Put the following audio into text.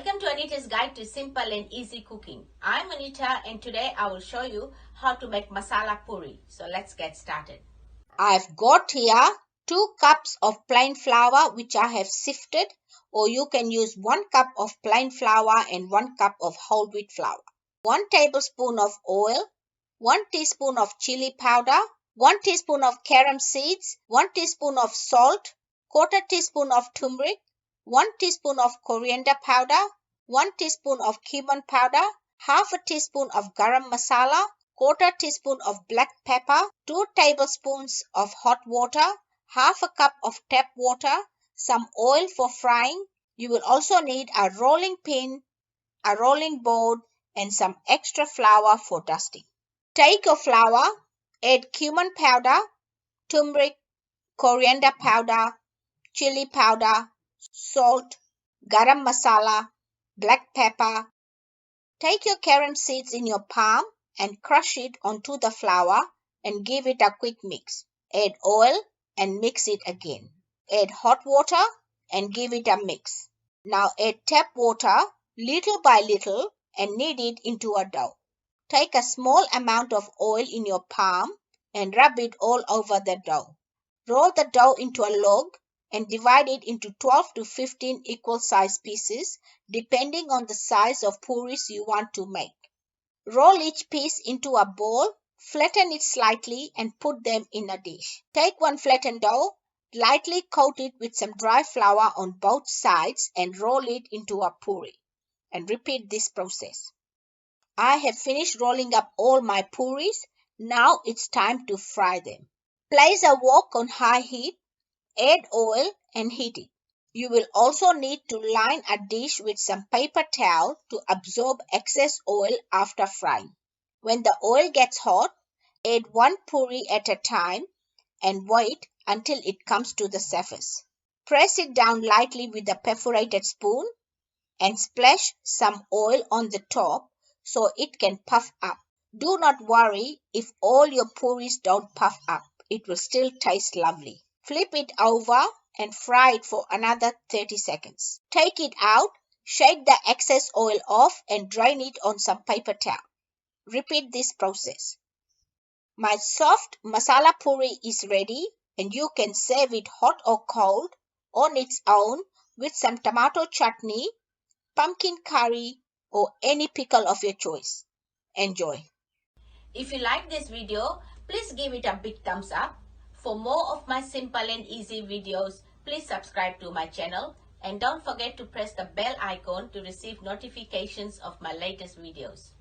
Welcome to Anita's Guide to Simple and Easy Cooking. I'm Anita and today I will show you how to make masala puri. So let's get started. I've got here 2 cups of plain flour which I have sifted, or you can use 1 cup of plain flour and 1 cup of whole wheat flour. 1 tablespoon of oil, 1 teaspoon of chili powder, 1 teaspoon of carom seeds, 1 teaspoon of salt, 1/4 teaspoon of turmeric, 1 teaspoon of coriander powder, 1 teaspoon of cumin powder, half a teaspoon of garam masala, 1/4 teaspoon of black pepper, 2 tablespoons of hot water, half a cup of tap water, some oil for frying. You will also need a rolling pin, a rolling board, and some extra flour for dusting. Take your flour, add cumin powder, turmeric, coriander powder, chili powder, salt, garam masala, black pepper. Take your carom seeds in your palm and crush it onto the flour and give it a quick mix. Add oil and mix it again. Add hot water and give it a mix. Now add tap water little by little and knead it into a dough. Take a small amount of oil in your palm and rub it all over the dough. Roll the dough into a log and divide it into 12 to 15 equal sized pieces depending on the size of puris you want to make. Roll each piece into a bowl, flatten it slightly and put them in a dish. Take one flattened dough, lightly coat it with some dry flour on both sides and roll it into a puri. And repeat this process. I have finished rolling up all my puris. Now it's time to fry them. Place a wok on high heat. Add oil and heat it. You will also need to line a dish with some paper towel to absorb excess oil after frying. When the oil gets hot, add 1 puri at a time and wait until it comes to the surface. Press it down lightly with a perforated spoon and splash some oil on the top so it can puff up. Do not worry if all your puris don't puff up. It will still taste lovely. Flip it over and fry it for another 30 seconds. Take it out, shake the excess oil off and drain it on some paper towel. Repeat this process. My soft masala puri is ready and you can serve it hot or cold on its own with some tomato chutney, pumpkin curry or any pickle of your choice. Enjoy. If you like this video, please give it a big thumbs up. For more of my simple and easy videos, please subscribe to my channel and don't forget to press the bell icon to receive notifications of my latest videos.